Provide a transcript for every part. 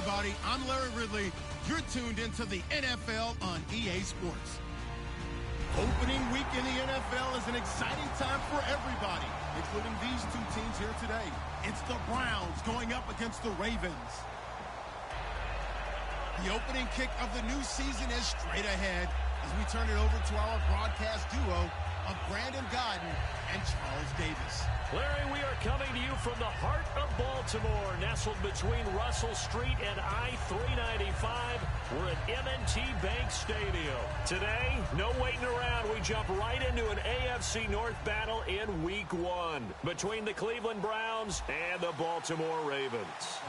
everybody. I'm Larry Ridley. You're tuned into the NFL on EA Sports. Opening week in the NFL is an exciting time for everybody, including these two teams here today. It's the Browns going up against the Ravens. The opening kick of the new season is straight ahead as we turn it over to our broadcast duo of Brandon Godden and Charles Davis. Larry, we are coming to you from the heart of Baltimore, nestled between Russell Street and I-395. We're at M&T Bank Stadium. Today, no waiting around. We jump right into an AFC North battle in Week 1 between the Cleveland Browns and the Baltimore Ravens.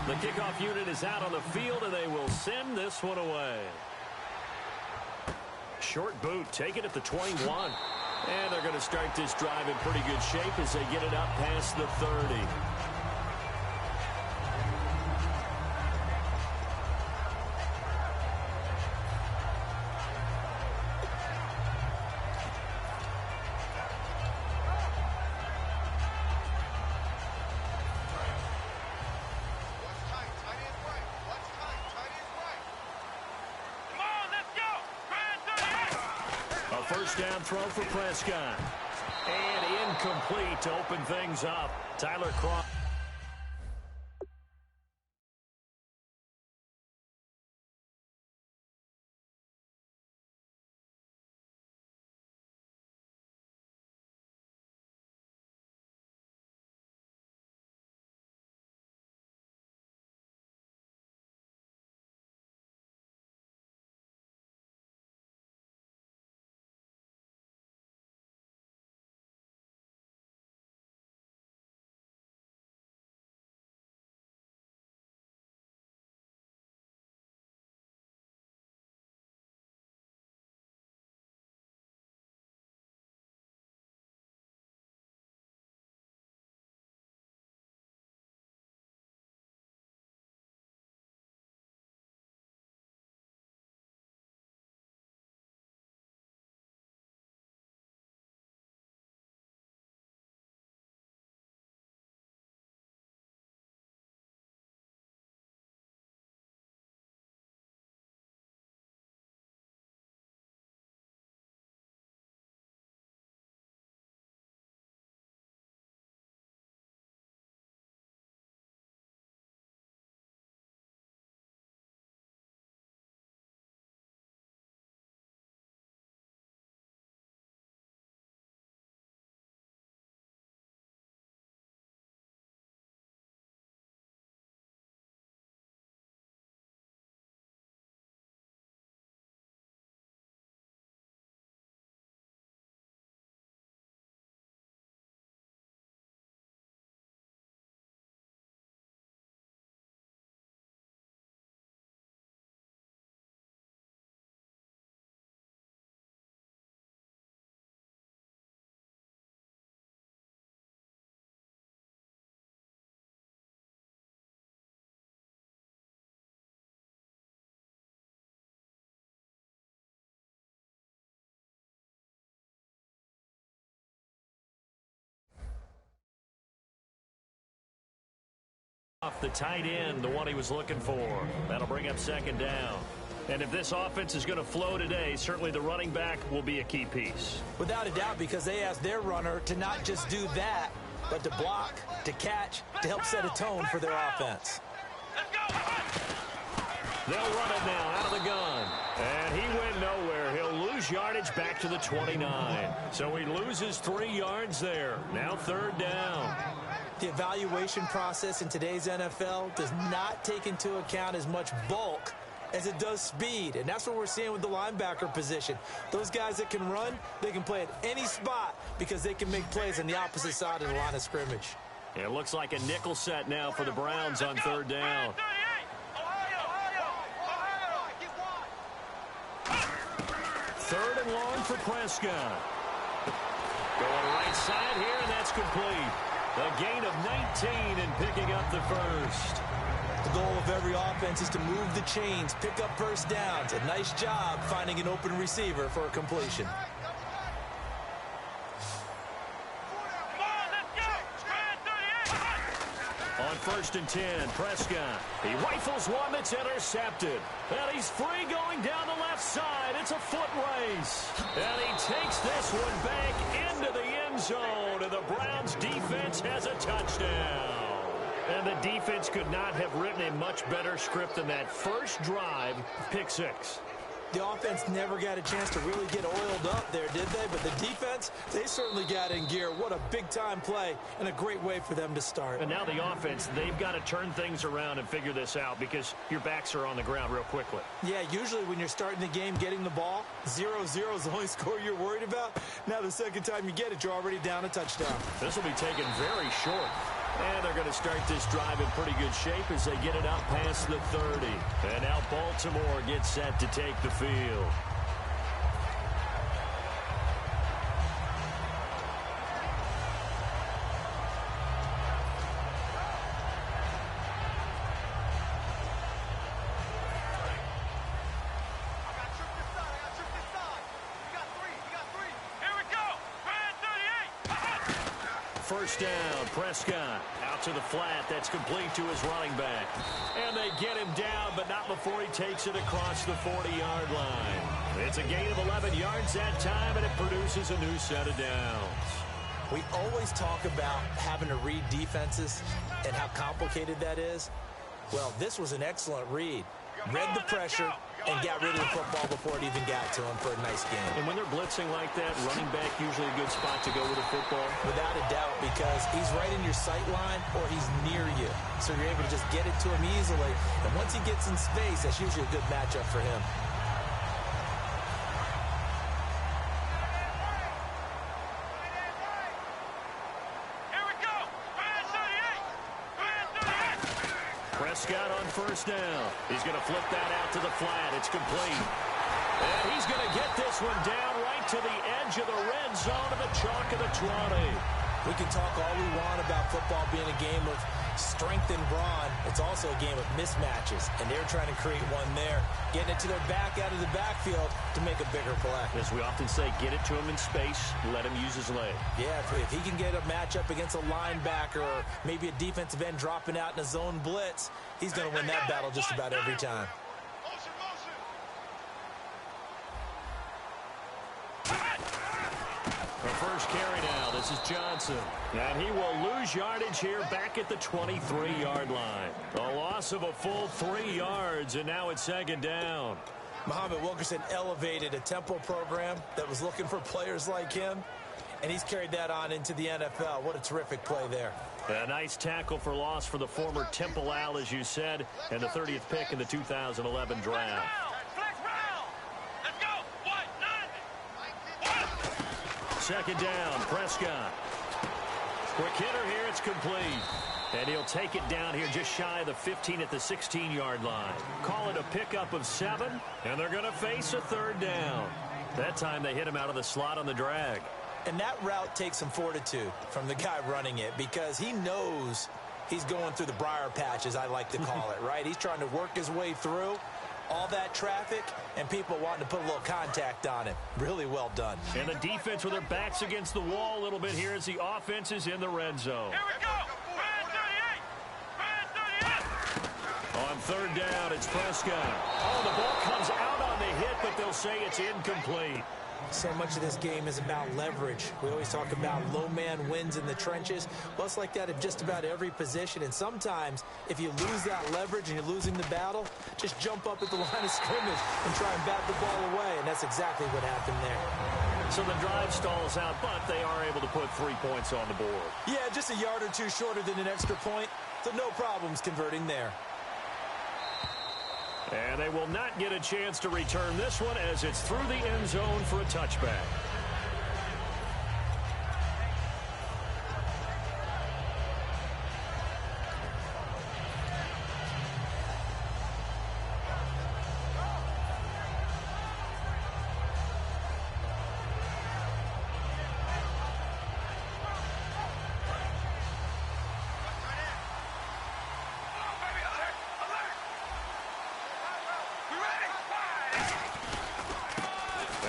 The kickoff unit is out on the field, and they will send this one away. Short boot, take it at the 21. And they're going to start this drive in pretty good shape as they get it up past the 30. First down throw for Prescott. And incomplete to open things up. Tyler Cross. Off the tight end, the one he was looking for. That'll bring up second down. And if this offense is going to flow today, certainly the running back will be a key piece. Without a doubt, because they asked their runner to not just do that, but to block, to catch, to help set a tone for their offense. They'll run it now out of the gun. And he went nowhere. He'll lose yardage back to the 29. So he loses 3 yards there. Now third down. The evaluation process in today's NFL does not take into account as much bulk as it does speed. And that's what we're seeing with the linebacker position. Those guys that can run, they can play at any spot because they can make plays on the opposite side of the line of scrimmage. It looks like a nickel set now for the Browns on third down. Third and long for Prescott. Going right side here, and that's complete. A gain of 19 and picking up the first. The goal of every offense is to move the chains, pick up first downs. A nice job finding an open receiver for a completion. On 1st and 10, Prescott. He rifles one that's intercepted. And he's free going down the left side. It's a foot race. And he takes this one back into the end zone. And the Browns defense has a touchdown. And the defense could not have written a much better script than that first drive, pick 6. The offense never got a chance to really get oiled up there, did they? But the defense, they certainly got in gear. What a big-time play and a great way for them to start. And now the offense, they've got to turn things around and figure this out because your backs are on the ground real quickly. Yeah, usually when you're starting the game, getting the ball, 0-0 is the only score you're worried about. Now the second time you get it, you're already down a touchdown. This will be taken very short. And they're going to start this drive in pretty good shape as they get it out past the 30. And now Baltimore gets set to take the field. First down, Prescott out to the flat. That's complete to his running back. And they get him down, but not before he takes it across the 40-yard line. It's a gain of 11 yards that time, and it produces a new set of downs. We always talk about having to read defenses and how complicated that is. Well, this was an excellent read. Read the pressure and got rid of the football before it even got to him for a nice game. And when they're blitzing like that, running back usually a good spot to go with a football. Without a doubt, because he's right in your sight line or he's near you. So you're able to just get it to him easily. And once he gets in space, that's usually a good matchup for him. Prescott on first down. He's going to flip that out to the flat. It's complete. And he's going to get this one down right to the edge of the red zone of the chalk of the 20. We can talk all we want about football being a game of strength and brawn. It's also a game of mismatches, and they're trying to create one there, getting it to their back out of the backfield to make a bigger play. As we often say, get it to him in space, let him use his leg. Yeah, if he can get a matchup against a linebacker or maybe a defensive end dropping out in a zone blitz, he's going to win that battle just about every time. The first carry now. This is Johnson. And he will lose yardage here back at the 23-yard line. A loss of a full 3 yards, and now it's second down. Muhammad Wilkerson elevated a tempo program that was looking for players like him, and he's carried that on into the NFL. What a terrific play there. A nice tackle for loss for the former Temple Owl, as you said, and the 30th pick in the 2011 draft. Second down, Prescott. Quick hitter here, it's complete. And he'll take it down here just shy of the 15 at the 16-yard line. Call it a pickup of 7, and they're going to face a third down. That time they hit him out of the slot on the drag. And that route takes some fortitude from the guy running it because he knows he's going through the briar patch, as I like to call it, right? He's trying to work his way through all that traffic and people wanting to put a little contact on it. Really well done. And the defense with their backs against the wall a little bit here as the offense is in the red zone. Here we go. On third down, it's Prescott. Oh, the ball comes out on the hit, but they'll say it's incomplete. So much of this game is about leverage. We always talk about low man wins in the trenches. Well, it's like that at just about every position. And sometimes, if you lose that leverage and you're losing the battle, just jump up at the line of scrimmage and try and bat the ball away. And that's exactly what happened there. So the drive stalls out, but they are able to put 3 points on the board. Yeah, just a yard or two shorter than an extra point. So no problems converting there. And they will not get a chance to return this one as it's through the end zone for a touchback.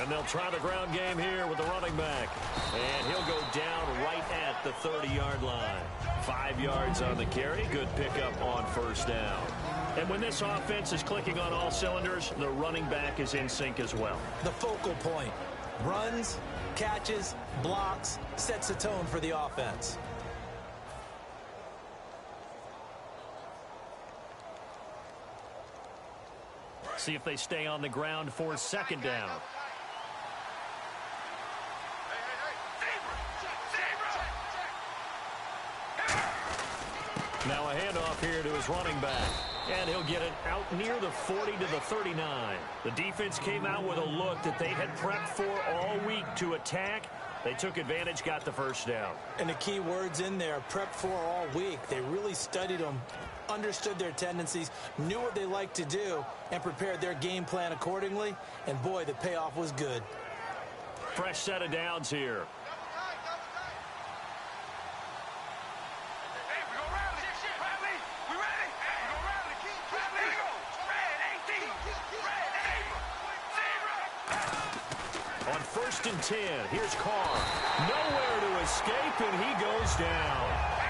And they'll try the ground game here with the running back. And he'll go down right at the 30-yard line. 5 yards on the carry. Good pickup on first down. And when this offense is clicking on all cylinders, the running back is in sync as well. The focal point. Runs, catches, blocks, sets the tone for the offense. See if they stay on the ground for second down. Now a handoff here to his running back. And he'll get it out near the 40 to the 39. The defense came out with a look that they had prepped for all week to attack. They took advantage, got the first down. And the key words in there, prepped for all week. They really studied them, understood their tendencies, knew what they liked to do, and prepared their game plan accordingly. And boy, the payoff was good. Fresh set of downs here. On 1st and 10, here's Carr. Nowhere to escape, and he goes down.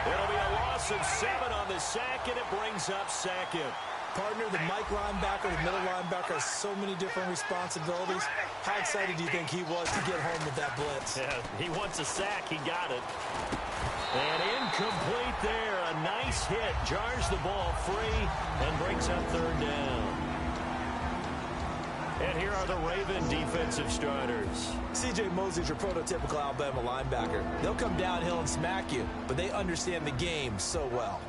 It'll be a loss of 7 on the sack, and it brings up second. Partner, the Mike linebacker, the middle linebacker has so many different responsibilities. How excited do you think he was to get home with that blitz? Yeah, he wants a sack. He got it. And incomplete there. A nice hit. Jars the ball free and brings up 3rd down. And here are the Raven defensive starters. C.J. Mosley's your prototypical Alabama linebacker. They'll come downhill and smack you, but they understand the game so well.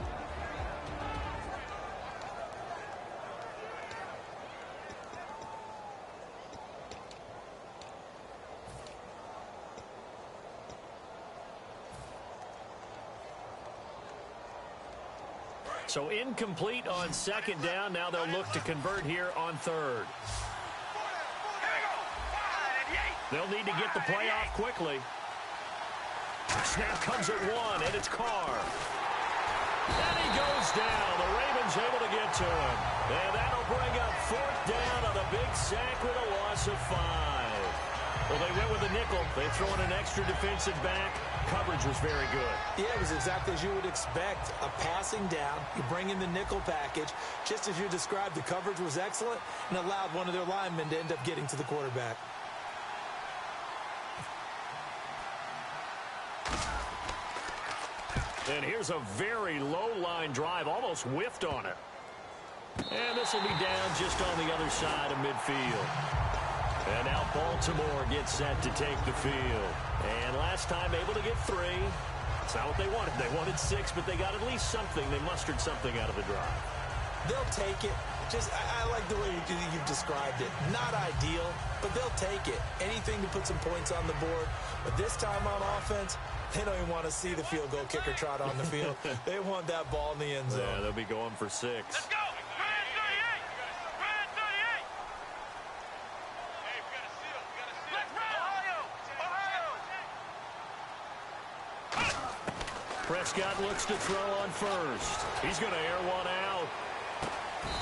So incomplete on 2nd down. Now they'll look to convert here on 3rd. They'll need to get the play off quickly. Snap comes at 1, and it's Carr. And he goes down. The Ravens able to get to him. And that'll bring up 4th down on a big sack with a loss of 5. Well, they went with a nickel. They throw in an extra defensive back. Coverage was very good. Yeah, it was exactly as you would expect. A passing down. You bring in the nickel package. Just as you described, the coverage was excellent and allowed one of their linemen to end up getting to the quarterback. And here's a very low line drive, almost whiffed on it. And this will be down just on the other side of midfield. And now Baltimore gets set to take the field. And last time able to get 3. It's not what they wanted. They wanted 6, but they got at least something. They mustered something out of the drive. They'll take it. I like the way you've described it. Not ideal, but they'll take it. Anything to put some points on the board. But this time on offense, they don't even want to see the field goal kicker trot on the field. They want that ball in the end zone. Yeah, they'll be going for 6. Let's go! Prescott looks to throw on 1st. He's going to air one out.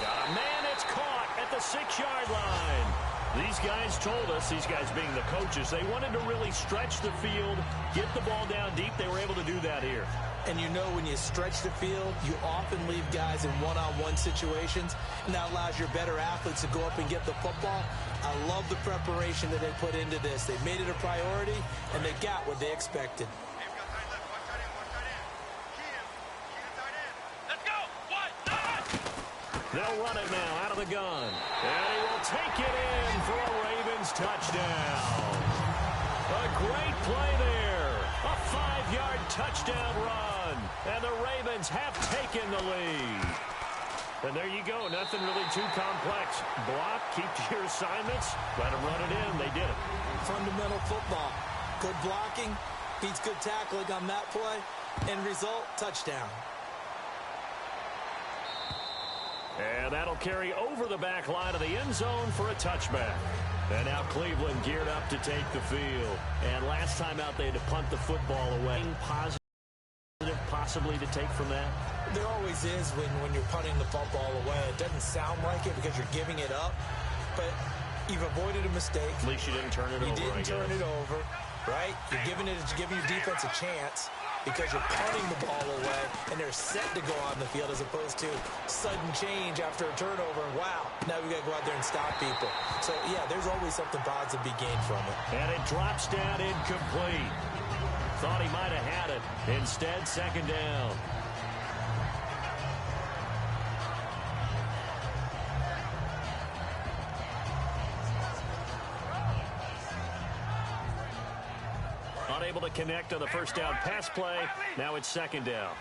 Got a man, it's caught at the 6-yard line. These guys told us, these guys being the coaches, they wanted to really stretch the field, get the ball down deep. They were able to do that here. And you know when you stretch the field, you often leave guys in one-on-one situations, and that allows your better athletes to go up and get the football. I love the preparation that they put into this. They made it a priority, and they got what they expected. They'll run it now out of the gun. And he will take it in for a Ravens touchdown. A great play there. A 5-yard touchdown run. And the Ravens have taken the lead. And there you go. Nothing really too complex. Block, keep to your assignments, let them run it in. They did it. Fundamental football. Good blocking, beats good tackling on that play. End result, touchdown. And that'll carry over the back line of the end zone for a touchback. And now Cleveland geared up to take the field. And last time out, they had to punt the football away. Positive possibly to take from that? There always is when you're punting the football away. It doesn't sound like it because you're giving it up. But You've avoided a mistake. At least you didn't turn it over. You didn't turn it over, right? You're giving your defense a chance because you're punting the ball away, and they're set to go on the field as opposed to sudden change after a turnover. And wow, now we got to go out there and stop people. So, yeah, there's always something positive to be gained from it. And it drops down incomplete. Thought he might have had it. Instead, second down. Unable to connect on the first down pass play. Now it's second down.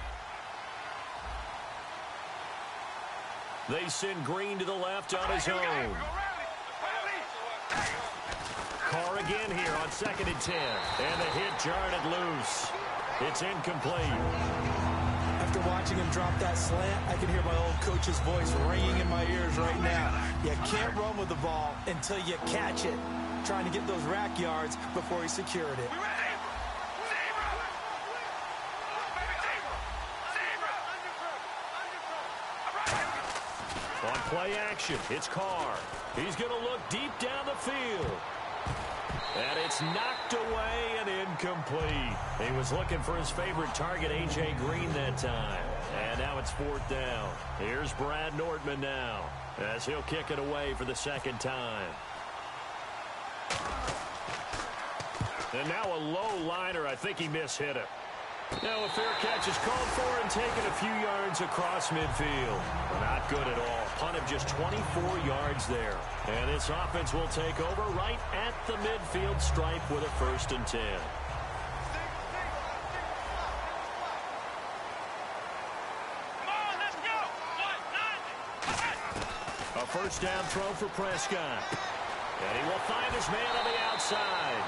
They send Green to the left on his own. Carr again here on 2nd and 10. And the hit jarred it loose. It's incomplete. After watching him drop that slant, I can hear my old coach's voice ringing in my ears right now. You can't run with the ball until you catch it. Trying to get those rack yards before he secured it. On play action, it's Carr. He's going to look deep down the field. And it's knocked away and incomplete. He was looking for his favorite target, A.J. Green, that time. And now it's 4th down. Here's Brad Nordman now as he'll kick it away for the second time. And now a low liner. I think he mishit it. Now a fair catch is called for and taken a few yards across midfield. Not good at all. Punt of just 24 yards there. And this offense will take over right at the midfield stripe with a 1st and 10. A first down throw for Prescott. And he will find his man on the outside.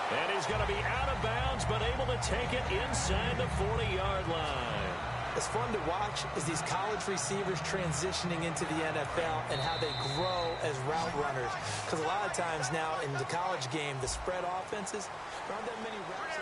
And he's going to be out of bounds, but able to take it inside the 40-yard line. What's fun to watch is these college receivers transitioning into the NFL and how they grow as route runners. Because a lot of times now in the college game, the spread offenses, there aren't that many routes.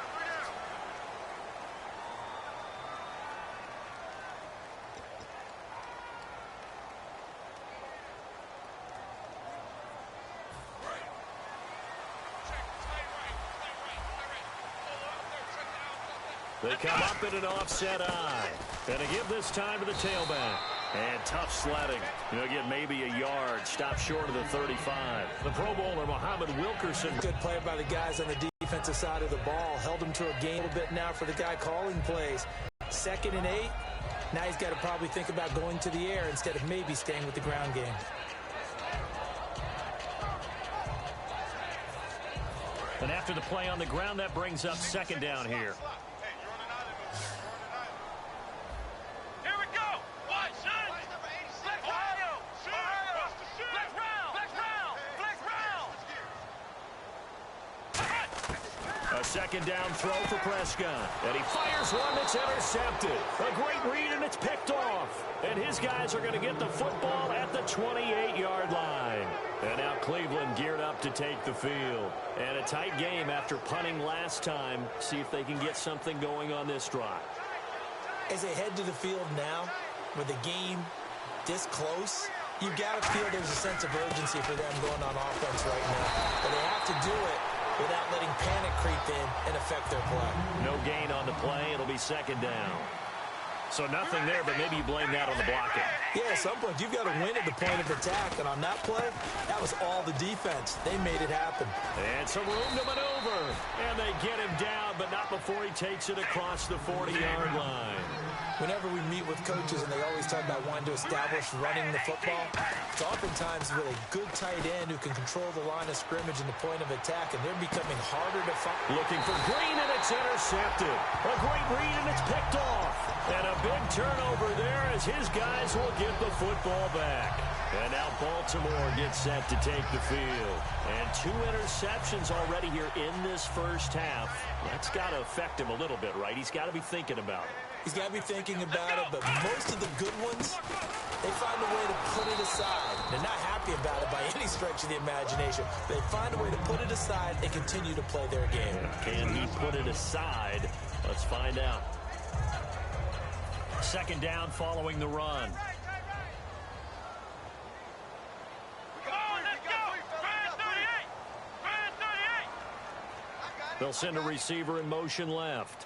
They come up in an offset eye. And to give this time to the tailback. And tough sledding. He'll get maybe a yard. Stop short of the 35. The Pro Bowler, Muhammad Wilkerson. Good play by the guys on the defensive side of the ball. Held him to a gain a little bit now for the guy calling plays. 2nd and 8. Now he's got to probably think about going to the air instead of maybe staying with the ground game. And after the play on the ground, that brings up second down here. Second down throw for Prescott. And he fires one that's intercepted. A great read, and it's picked off. And his guys are going to get the football at the 28-yard line. And now Cleveland geared up to take the field. And a tight game after punting last time. See if they can get something going on this drive. As they head to the field now, with the game this close, you've got to feel there's a sense of urgency for them going on offense right now. But they have to do it without letting panic creep in and affect their play. No gain on the play. It'll be second down. So nothing there, but maybe you blame that on the blocking. Yeah, at some point, you've got to win at the point of attack. And on that play, that was all the defense. They made it happen. And some room to maneuver. And they get him down, but not before he takes it across the 40-yard line. Whenever we meet with coaches and they always talk about wanting to establish running the football, it's oftentimes with a good tight end who can control the line of scrimmage and the point of attack, and they're becoming harder to find. Looking for Green, and it's intercepted. A great read, and it's picked off. And a big turnover there as his guys will get the football back. And now Baltimore gets set to take the field. And 2 interceptions already here in this first half. That's got to affect him a little bit, right? He's got to be thinking about it. He's got to be thinking about it, but most of the good ones, they find a way to put it aside. They're not happy about it by any stretch of the imagination. They find a way to put it aside and continue to play their game. Can he put it aside? Let's find out. Second down following the run. They'll send a receiver in motion left.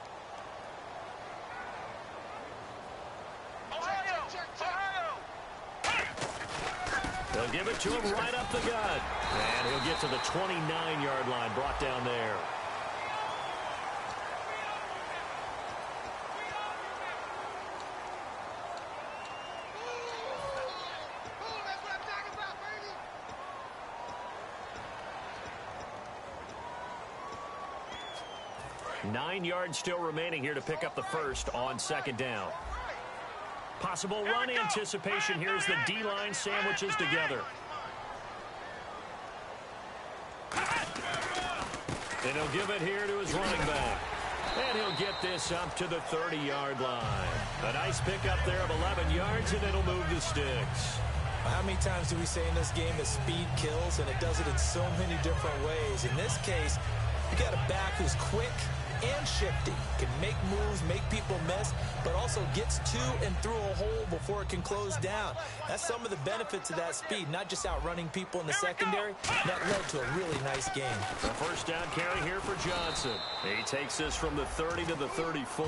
They'll give it to him right up the gut. And he'll get to the 29-yard line, brought down there. Nine yards still remaining here to pick up the first on second down. Possible run anticipation here as the D-line sandwiches together. And he'll give it here to his running back. And he'll get this up to the 30-yard line. A nice pickup there of 11 yards, and it'll move the sticks. How many times do we say in this game that speed kills, and it does it in so many different ways? In this case, you got a back who's quick and shifty, can make moves, make people miss, but also gets to and through a hole before it can close down. That's some of the benefits of that speed, not just outrunning people in the secondary. That led to a really nice game. A first down carry here for Johnson. He takes this from the 30 to the 34.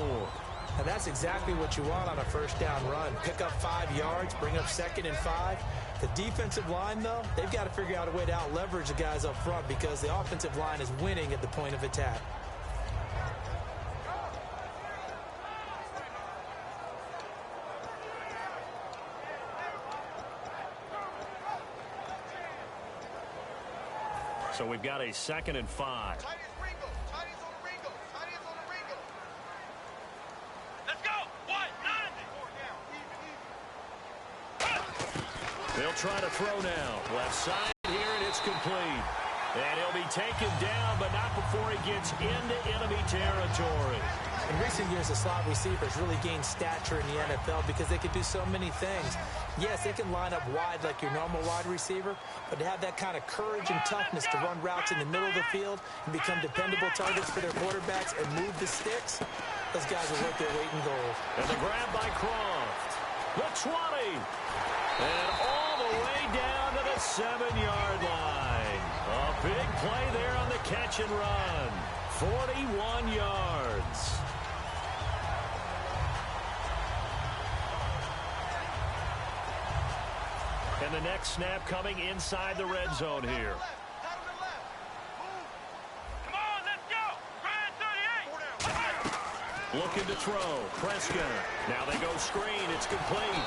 And that's exactly what you want on a first down run. Pick up 5 yards, bring up 2nd and 5. The defensive line, though, they've got to figure out a way to out-leverage the guys up front because the offensive line is winning at the point of attack. So we've got a 2nd and 5. They'll try to throw now. Left side here, and it's complete. And he'll be taken down, but not before he gets into enemy territory. In recent years, the slot receivers really gained stature in the NFL because they could do so many things. Yes, they can line up wide like your normal wide receiver, but to have that kind of courage and toughness to run routes in the middle of the field and become dependable targets for their quarterbacks and move the sticks, those guys are worth their weight in gold. And the grab by Croft. The 20. And all the way down to the 7-yard line. A big play there on the catch and run. 41 yards. And the next snap coming inside the red zone here. Come on, let's go. Brian 38. Looking to throw. Prescott. Now they go screen. It's complete.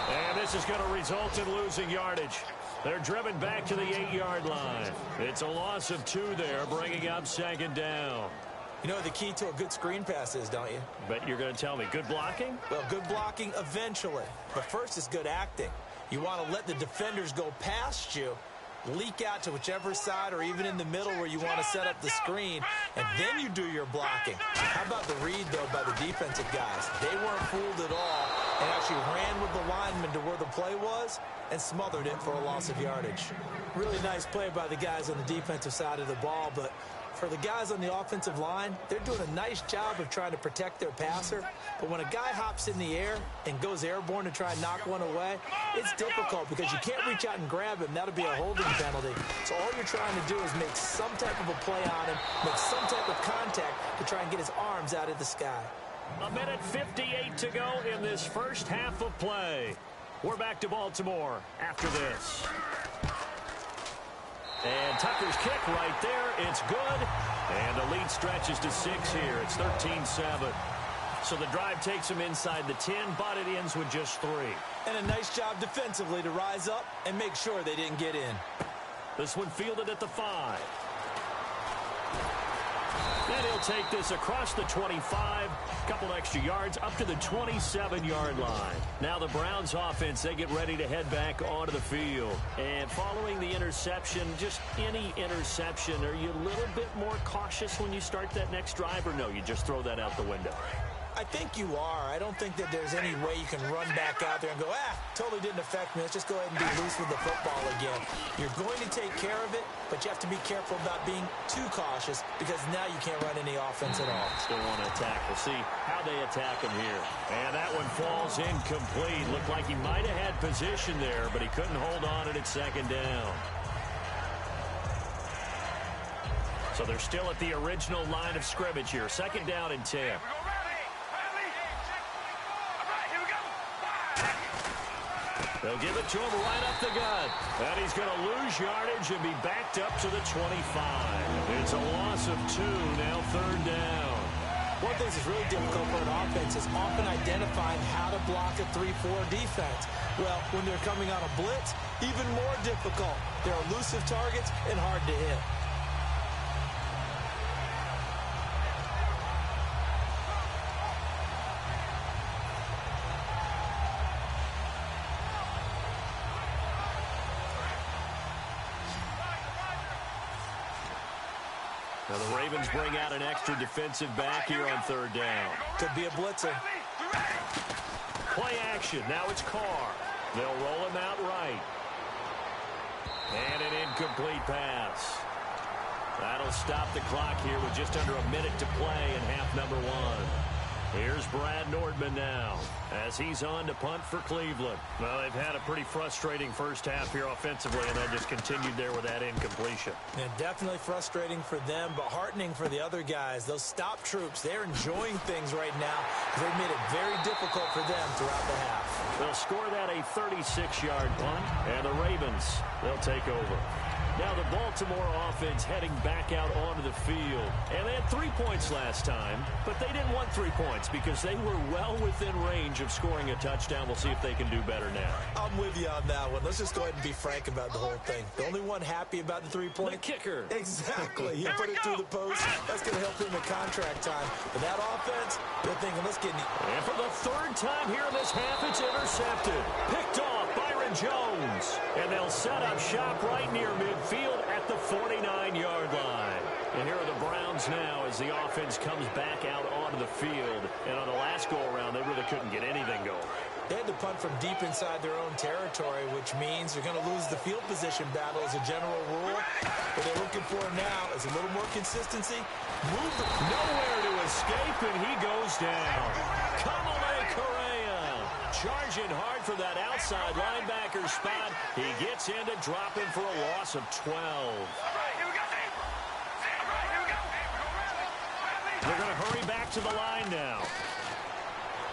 And this is going to result in losing yardage. They're driven back to the 8-yard line. It's a loss of 2 there, bringing up 2nd down. You know the key to a good screen pass is, don't you? Bet you're going to tell me. Good blocking? Well, good blocking eventually. But first is good acting. You want to let the defenders go past you, leak out to whichever side or even in the middle where you want to set up the screen, and then you do your blocking. How about the read, though, by the defensive guys? They weren't fooled at all and actually ran with the lineman to where the play was and smothered it for a loss of yardage. Really nice play by the guys on the defensive side of the ball, but for the guys on the offensive line, they're doing a nice job of trying to protect their passer. But when a guy hops in the air and goes airborne to try and knock one away, it's difficult because you can't reach out and grab him. That'll be a holding penalty. So all you're trying to do is make some type of a play on him, make some type of contact to try and get his arms out of the sky. 1:58 to go in this first half of play. We're back to Baltimore after this. And Tucker's kick right there. It's good. And the lead stretches to 6 here. It's 13-7. So the drive takes them inside the 10, but it ends with just 3. And a nice job defensively to rise up and make sure they didn't get in. This one fielded at the 5. And he'll take this across the 25, couple extra yards up to the 27-yard line. Now the Browns offense, they get ready to head back onto the field. And following the interception, just any interception, are you a little bit more cautious when you start that next drive, or no, you just throw that out the window? I think you are. I don't think that there's any way you can run back out there and go, totally didn't affect me. Let's just go ahead and be loose with the football again. You're going to take care of it, but you have to be careful about being too cautious because now you can't run any offense at all. Still want to attack. We'll see how they attack him here. And that one falls incomplete. Looked like he might have had position there, but he couldn't hold on it at 2nd down. So they're still at the original line of scrimmage here. 2nd down and 10. They'll give it to him right up the gut. And he's going to lose yardage and be backed up to the 25. It's a loss of 2, now 3rd down. One thing that's really difficult for an offense is often identifying how to block a 3-4 defense. Well, when they're coming on a blitz, even more difficult. They're elusive targets and hard to hit. Now the Ravens bring out an extra defensive back here on 3rd down. Could be a blitzer. Play action. Now it's Carr. They'll roll him out right. And an incomplete pass. That'll stop the clock here with just under a minute to play in half number 1. Here's Brad Nordman now as he's on to punt for Cleveland. Well, they've had a pretty frustrating first half here offensively, and then just continued there with that incompletion. And definitely frustrating for them, but heartening for the other guys. Those stop troops, they're enjoying things right now. They've made it very difficult for them throughout the half. They'll score that a 36-yard punt, and the Ravens, they'll take over. Now the Baltimore offense heading back out onto the field. And they had 3 points last time, but they didn't want 3 points because they were well within range of scoring a touchdown. We'll see if they can do better now. I'm with you on that one. Let's just go ahead and be frank about the whole thing. The only one happy about the 3-point. The kicker. Exactly. You put it through the post. That's going to help him in contract time. But that offense, they're thinking, let's get And for the 3rd time here in this half, it's intercepted. Picked off Byron Jones. And they'll set up shop right near midfield at the 49-yard line. And here are the Browns now as the offense comes back out onto the field. And on the last go-around, they really couldn't get anything going. They had to punt from deep inside their own territory, which means they're going to lose the field position battle as a general rule. What they're looking for now is a little more consistency. Move the nowhere to escape, and he goes down. Kamale Correa charging hard for that outside linebacker spot. He gets in to drop him for a loss of 12. They're going to hurry back to the line now.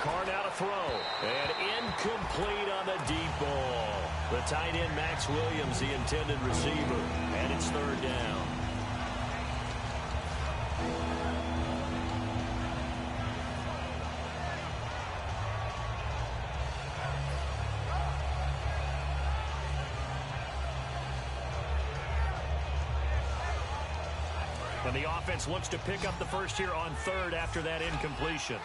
Carr now to throw. And incomplete on the deep ball. The tight end, Max Williams, the intended receiver. And it's 3rd down. And the offense looks to pick up the first here on 3rd after that incompletion.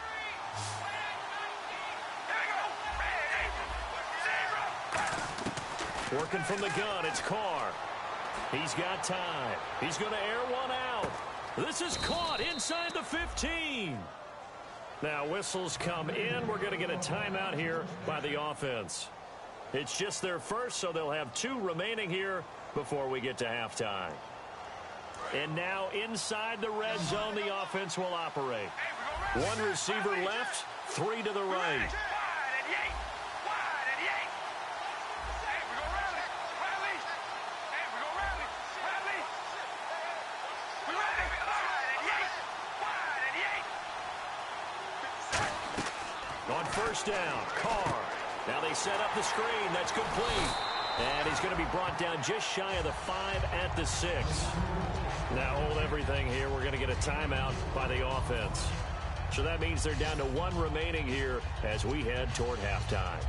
Working from the gun, it's Carr. He's got time. He's going to air one out. This is caught inside the 15. Now whistles come in. We're going to get a timeout here by the offense. It's just their first, so they'll have 2 remaining here before we get to halftime. And now inside the red zone, the offense will operate. 1 receiver left, 3 to the right. On 1st down, Carr. Now they set up the screen. That's complete. And he's going to be brought down just shy of the 5 at the 6. Now hold everything here. We're going to get a timeout by the offense. So that means they're down to 1 remaining here as we head toward halftime.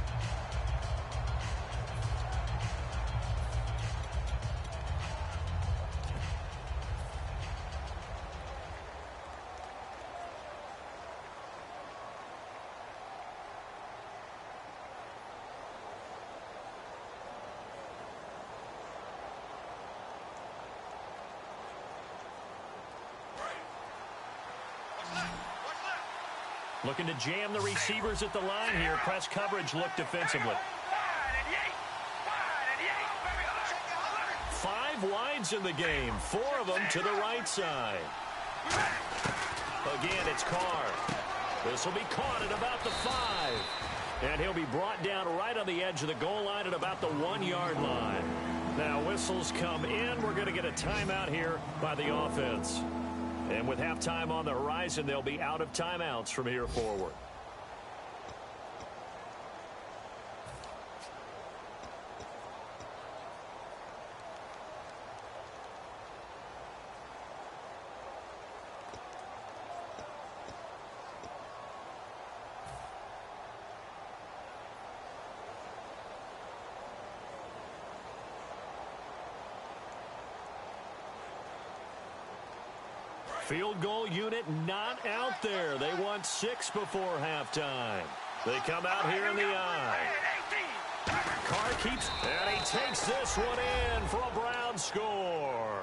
Looking to jam the receivers at the line here. Press coverage look defensively. 5 wides in the game. 4 of them to the right side. Again, it's Carr. This will be caught at about the 5. And he'll be brought down right on the edge of the goal line at about the 1-yard line. Now whistles come in. We're going to get a timeout here by the offense. And with halftime on the horizon, they'll be out of timeouts from here forward. Field goal unit not out there. They want 6 before halftime. They come out here in the eye. Carr keeps, and he takes this one in for a Browns score.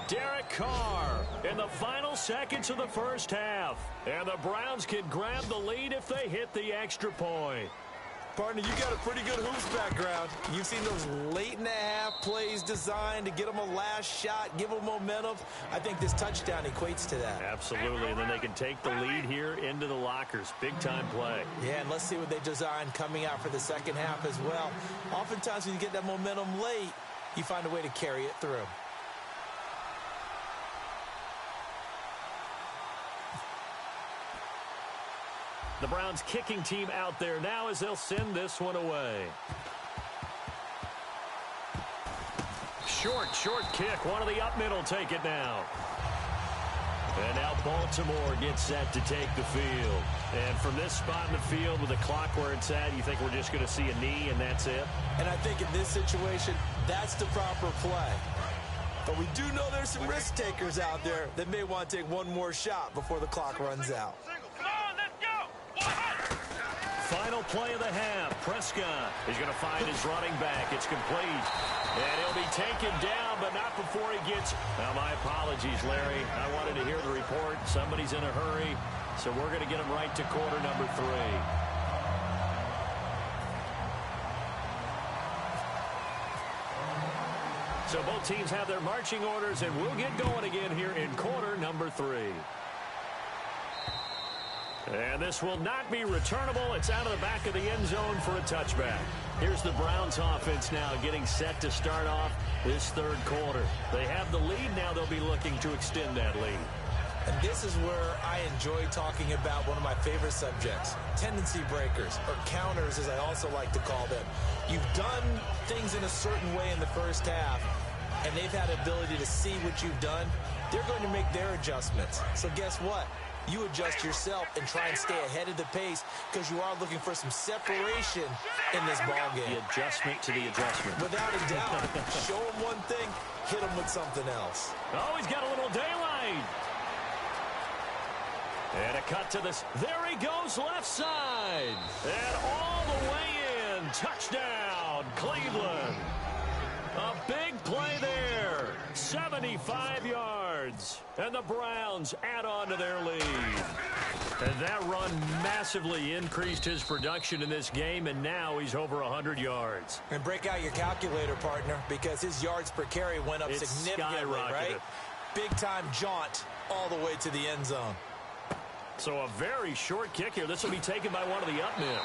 Derek Carr in the final seconds of the first half. And the Browns can grab the lead if they hit the extra point. Partner, you got a pretty good hoops background. You've seen those late-in-the-half plays designed to get them a last shot, give them momentum. I think this touchdown equates to that. Absolutely, and then they can take the lead here into the lockers. Big-time play. Yeah, and let's see what they design coming out for the second half as well. Oftentimes when you get that momentum late, you find a way to carry it through. The Browns kicking team out there now as they'll send this one away. Short kick. One of the up middle take it now. And now Baltimore gets set to take the field. And from this spot in the field with the clock where it's at, you think we're just going to see a knee and that's it? And I think in this situation, that's the proper play. But we do know there's some risk takers out there that may want to take one more shot before the clock runs out. Final play of the half. Prescott is going to find his running back. It's complete. And he'll be taken down, but not before he gets... Now, my apologies, Larry. I wanted to hear the report. Somebody's in a hurry. So we're going to get him right to quarter number 3. So both teams have their marching orders, and we'll get going again here in quarter number 3. And this will not be returnable. It's out of the back of the end zone for a touchback. Here's the Browns offense now getting set to start off this third quarter. They have the lead. Now they'll be looking to extend that lead. And this is where I enjoy talking about one of my favorite subjects, tendency breakers, or counters as I also like to call them. You've done things in a certain way in the first half, and they've had the ability to see what you've done. They're going to make their adjustments. So guess what? You adjust yourself and try and stay ahead of the pace because you are looking for some separation in this ballgame. The adjustment to the adjustment. Without a doubt. Show them one thing, hit them with something else. Oh, he's got a little daylight. And a cut to this. There he goes, left side. And all the way in. Touchdown, Cleveland. A big play there. 75 yards. And the Browns add on to their lead. And that run massively increased his production in this game, and now he's over 100 yards. And break out your calculator, partner, because his yards per carry went up significantly, right? Big-time jaunt all the way to the end zone. So a very short kick here. This will be taken by one of the up men.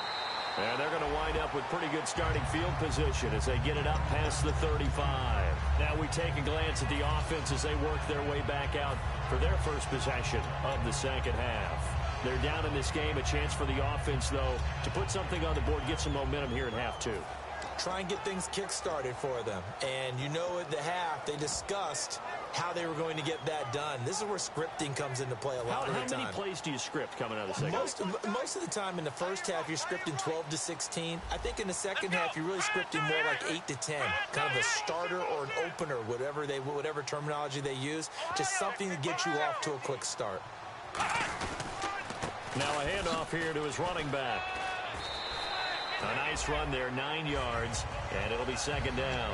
And they're going to wind up with pretty good starting field position as they get it up past the 35. Now we take a glance at the offense as they work their way back out for their first possession of the second half. They're down in this game. A chance for the offense, though, to put something on the board, get some momentum here in half 2. Try and get things kick-started for them. And you know at the half, they discussed how they were going to get that done. This is where scripting comes into play a lot of the time. How many plays do you script coming out of the second? Most of the time in the first half, you're scripting 12 to 16. I think in the second half, you're really scripting more like 8 to 10. Kind of a starter or an opener, whatever terminology they use. Just something to get you off to a quick start. Now a handoff here to his running back. A nice run there, 9 yards, and it'll be second down.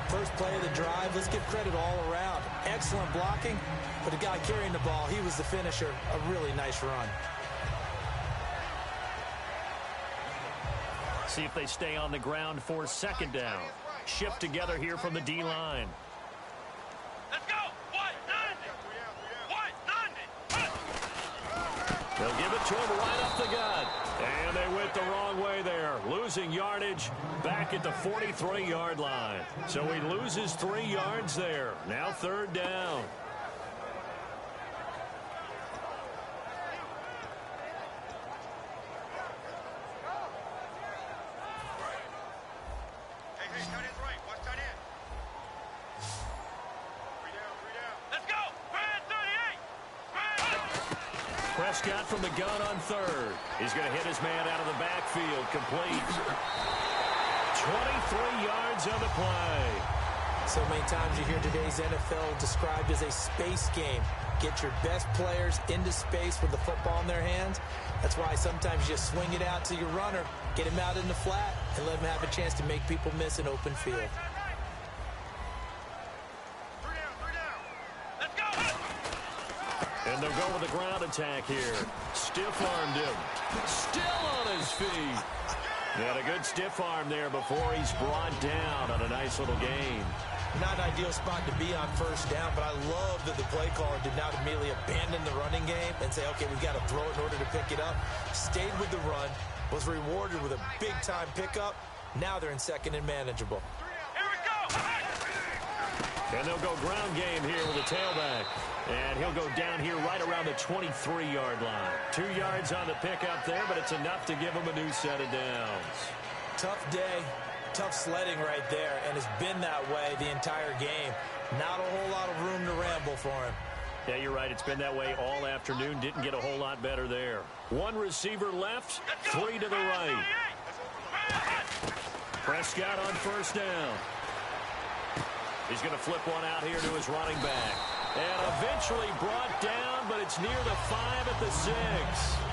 First play of the drive, let's give credit all around. Excellent blocking, but the guy carrying the ball, he was the finisher. A really nice run. See if they stay on the ground for second down. Shift together here from the D-line. Let's go! What? They'll give it to him right up the gut. And they went the wrong way there, losing yardage back at the 43-yard line. So he loses 3 yards there. Now 3rd down. Prescott from the gun on 3rd. He's going to hit his man out of the backfield. Complete. 23 yards on the play. So many times you hear today's NFL described as a space game. Get your best players into space with the football in their hands. That's why sometimes you just swing it out to your runner, get him out in the flat, and let him have a chance to make people miss an open field. And they'll go with a ground attack here. Stiff-armed him. Still on his feet. Got a good stiff arm there before he's brought down on a nice little gain. Not an ideal spot to be on 1st down, but I love that the play caller did not immediately abandon the running game and say, okay, we've got to throw it in order to pick it up. Stayed with the run, was rewarded with a big-time pickup. Now they're in 2nd and manageable. Here we go! And they'll go ground game here with a tailback. And he'll go down here right around the 23-yard line. 2 yards on the pickup there, but it's enough to give him a new set of downs. Tough day, tough sledding right there, and it's been that way the entire game. Not a whole lot of room to ramble for him. Yeah, you're right. It's been that way all afternoon. Didn't get a whole lot better there. 1 receiver left, 3 to the right. Prescott on 1st down. He's going to flip one out here to his running back. And eventually brought down, but it's near the 5 at the 6.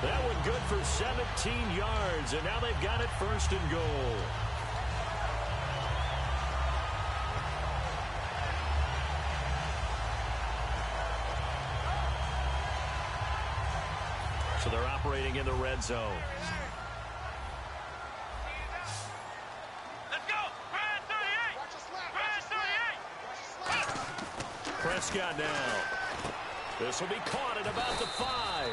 That one good for 17 yards, and now they've got it 1st and goal. So they're operating in the red zone. Let's go! Brad 38! Brad 38! Prescott now. This will be caught at about the 5.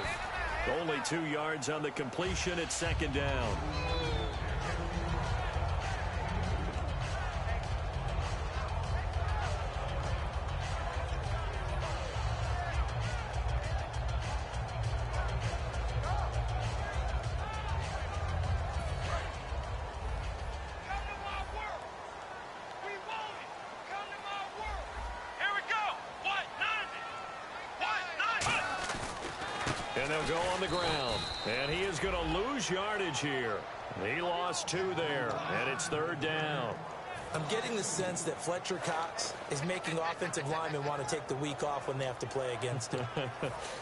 Only 2 yards on the completion at 2nd down. And they'll go on the ground. And he is going to lose yardage here. He lost 2 there, and it's 3rd down. I'm getting the sense that Fletcher Cox is making offensive linemen want to take the week off when they have to play against him.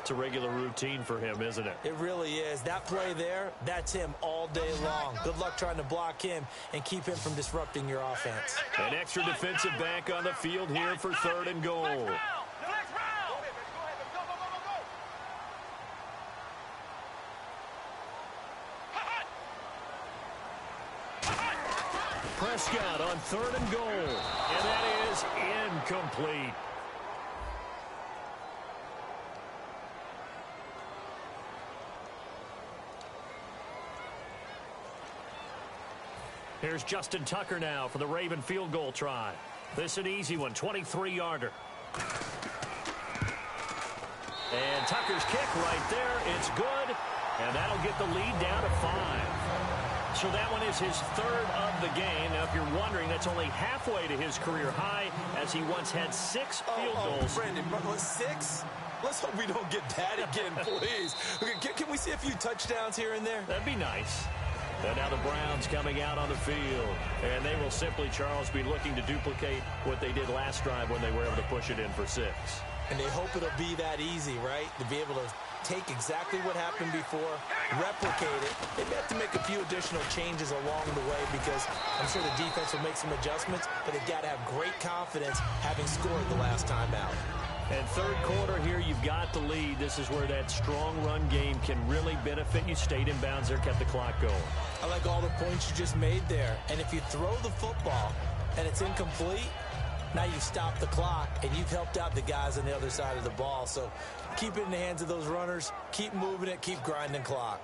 It's a regular routine for him, isn't it? It really is. That play there, that's him all day long. Good luck trying to block him and keep him from disrupting your offense. An extra defensive back on the field here for 3rd and goal. Prescott on 3rd and goal, and that is incomplete. Here's Justin Tucker now for the Raven field goal try. This an easy one, 23-yarder. And Tucker's kick right there, it's good, and that'll get the lead down to 5. So that one is his 3rd of the game. Now, if you're wondering, that's only halfway to his career high, as he once had 6 field goals. Brandon, 6? Let's hope we don't get that again, please. Okay, can we see a few touchdowns here and there? That'd be nice. And now the Browns coming out on the field. And they will simply, Charles, be looking to duplicate what they did last drive when they were able to push it in for 6. And they hope it'll be that easy, right? To be able to take exactly what happened before, replicate it. They may have to make a few additional changes along the way because I'm sure the defense will make some adjustments, but they've got to have great confidence having scored the last time out. And 3rd quarter here, you've got the lead. This is where that strong run game can really benefit you. Stayed in bounds there, kept the clock going. I like all the points you just made there. And if you throw the football and it's incomplete, now you've stopped the clock, and you've helped out the guys on the other side of the ball. So keep it in the hands of those runners. Keep moving it. Keep grinding clock.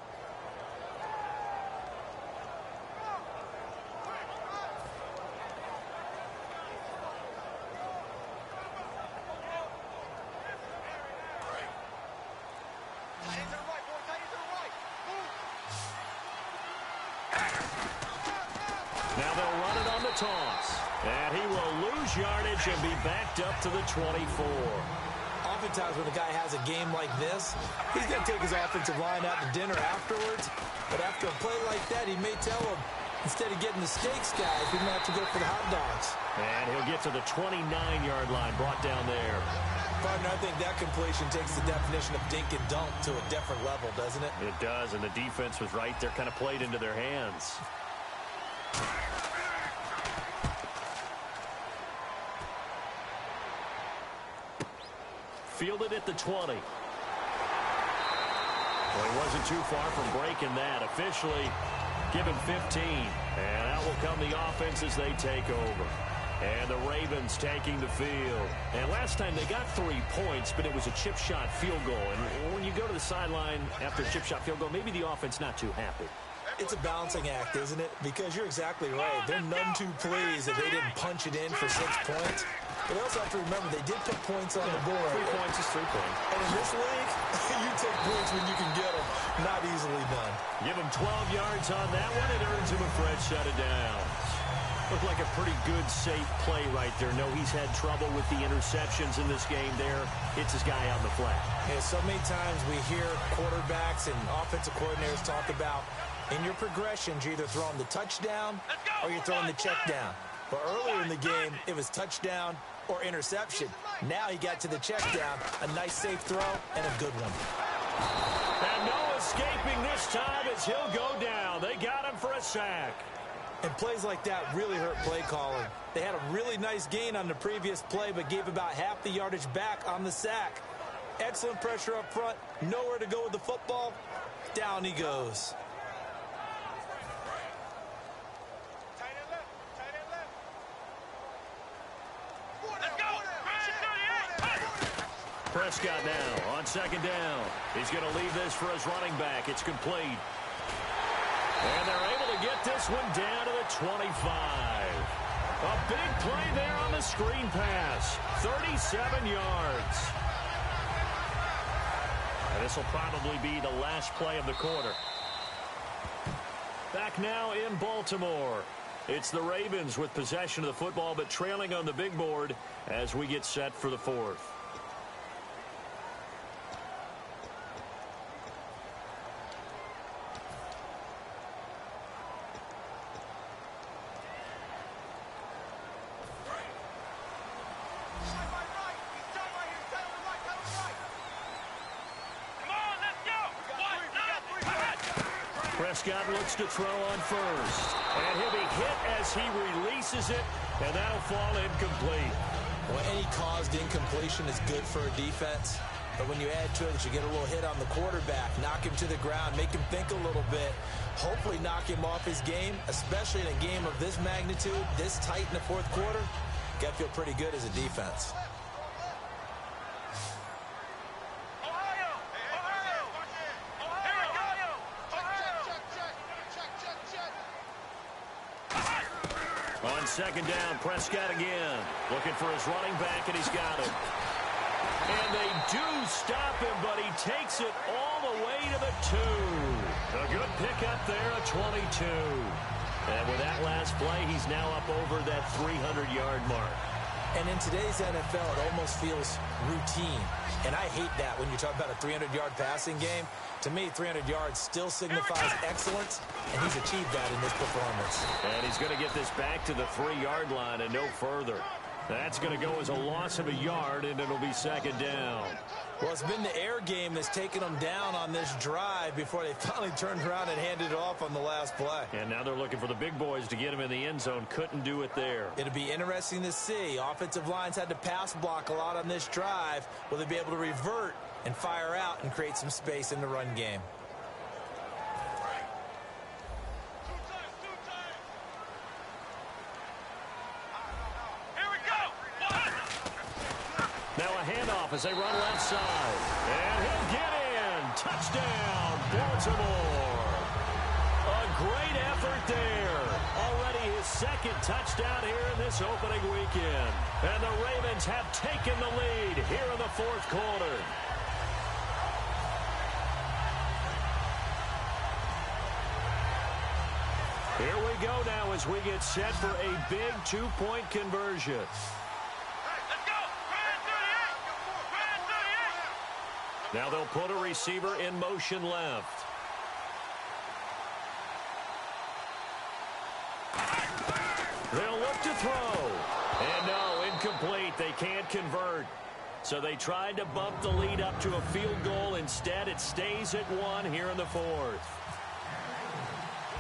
Now they'll run it on the toss. And he will lose yardage and be backed up to the 24. Oftentimes when a guy has a game like this, he's going to take his offensive line out to dinner afterwards. But after a play like that, he may tell him, instead of getting the steaks, guys, we might have to go for the hot dogs. And he'll get to the 29-yard line, brought down there. Partner, I think that completion takes the definition of dink and dunk to a different level, doesn't it? It does, and the defense was right there, kind of played into their hands. Fielded at the 20. Well, he wasn't too far from breaking that. Officially given 15. And out will come the offense as they take over. And the Ravens taking the field. And last time they got 3 points, but it was a chip shot field goal. And when you go to the sideline after a chip shot field goal, maybe the offense not too happy. It's a balancing act, isn't it? Because you're exactly right. They're none too pleased that they didn't punch it in for 6 points. But they also have to remember they did put points on the board. 3 points is 3 points. And in this league, you take points when you can get them. Not easily done. Give him 12 yards on that one. It earns him a fresh set of downs. Looked like a pretty good, safe play right there. No, he's had trouble with the interceptions in this game there. Hits his guy out in the flat. Yeah, so many times we hear quarterbacks and offensive coordinators talk about in your progressions, you're either throwing the touchdown or you're throwing the check down. But earlier in the game, it was touchdown or interception. Now he got to the check down, a nice safe throw, and a good one. And no escaping this time as he'll go down. They got him for a sack. And plays like that really hurt play calling. They had a really nice gain on the previous play, but gave about half the yardage back on the sack. Excellent pressure up front, nowhere to go with the football. Down he goes. Prescott now on second down. He's going to leave this for his running back. It's complete. And they're able to get this one down to the 25. A big play there on the screen pass. 37 yards. And this will probably be the last play of the quarter. Back now in Baltimore. It's the Ravens with possession of the football, but trailing on the big board as we get set for the fourth. Prescott looks to throw on first. And he'll be hit as he releases it, and that'll fall incomplete. Well, any caused incompletion is good for a defense. But when you add to it that you get a little hit on the quarterback, knock him to the ground, make him think a little bit, hopefully knock him off his game, especially in a game of this magnitude, this tight in the fourth quarter, got to feel pretty good as a defense. On second down, Prescott again. Looking for his running back, and he's got him. And they do stop him, but he takes it all the way to the 2. A good pickup there, a 22. And with that last play, he's now up over that 300-yard mark. And in today's NFL, it almost feels routine. And I hate that when you talk about a 300-yard passing game. To me, 300 yards still signifies excellence, and he's achieved that in this performance. And he's going to get this back to the 3-yard line and no further. That's going to go as a loss of a yard, and it'll be second down. Well, it's been the air game that's taken them down on this drive before they finally turned around and handed it off on the last play. And now they're looking for the big boys to get him in the end zone. Couldn't do it there. It'll be interesting to see. Offensive lines had to pass block a lot on this drive. Will they be able to revert and fire out and create some space in the run game? Now a handoff as they run left side. And he'll get in. Touchdown, Baltimore. A great effort there. Already his second touchdown here in this opening weekend. And the Ravens have taken the lead here in the fourth quarter. Here we go now as as we get set for a big two-point conversion. Let's go. Now they'll put a receiver in motion left. They'll look to throw. And no, incomplete. They can't convert. So they tried to bump the lead up to a field goal. Instead, it stays at 1 here in the fourth.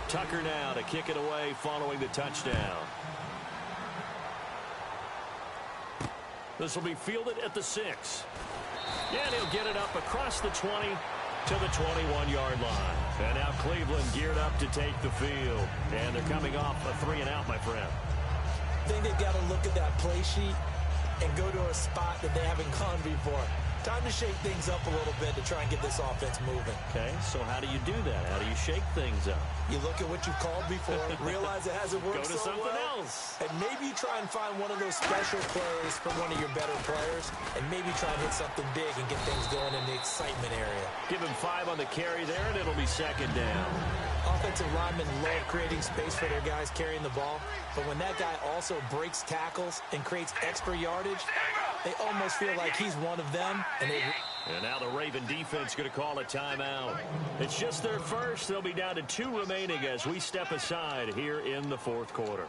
Tucker now to kick it away following the touchdown. This will be fielded at the 6. And he'll get it up across the 20 to the 21-yard line. And now Cleveland geared up to take the field. And they're coming off a 3-and-out, my friend. I think they've got to look at that play sheet and go to a spot that they haven't gone before. Time to shake things up a little bit to try and get this offense moving. Okay, so how do you do that? How do you shake things up? You look at what you've called before, realize it hasn't worked Go to so something well, else. and maybe you try and find one of those special plays from one of your better players, and maybe try and hit something big and get things going in the excitement area. Give him 5 on the carry there, and it'll be second down. Offensive linemen love creating space for their guys carrying the ball, but when that guy also breaks tackles and creates extra yardage, they almost feel like he's one of them. And now the Raven defense going to call a timeout. It's just their first. They'll be down to 2 remaining as we step aside here in the fourth quarter.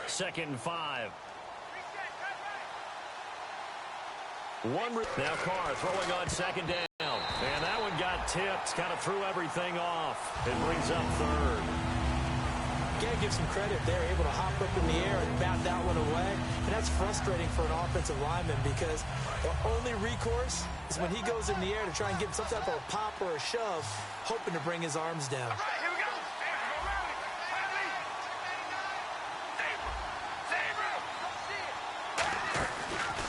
Second and 5. Now Carr throwing on second down. And that one got tipped. Kind of threw everything off. It brings up third. Gotta give some credit. They're able to hop up in the air and bat that one away. And that's frustrating for an offensive lineman because the only recourse is when he goes in the air to try and get some type of a pop or a shove, hoping to bring his arms down. Here we go.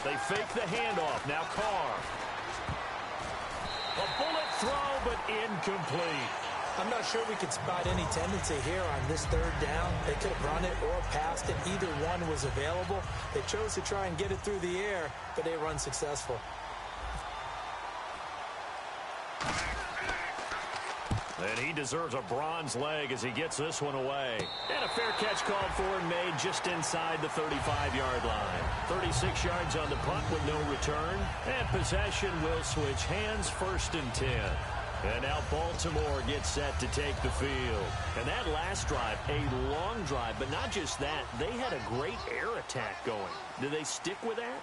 They fake the handoff. Now Carr. A bullet throw, but incomplete. I'm not sure we could spot any tendency here on this third down. They could have run it or passed it. Either one was available. They chose to try and get it through the air, but they were unsuccessful. And he deserves a bronze leg as he gets this one away. And a fair catch called for and made just inside the 35-yard line. 36 yards on the punt with no return. And possession will switch hands, 1st and 10. And now Baltimore gets set to take the field. And that last drive, a long drive, but not just that. They had a great air attack going. Do they stick with that?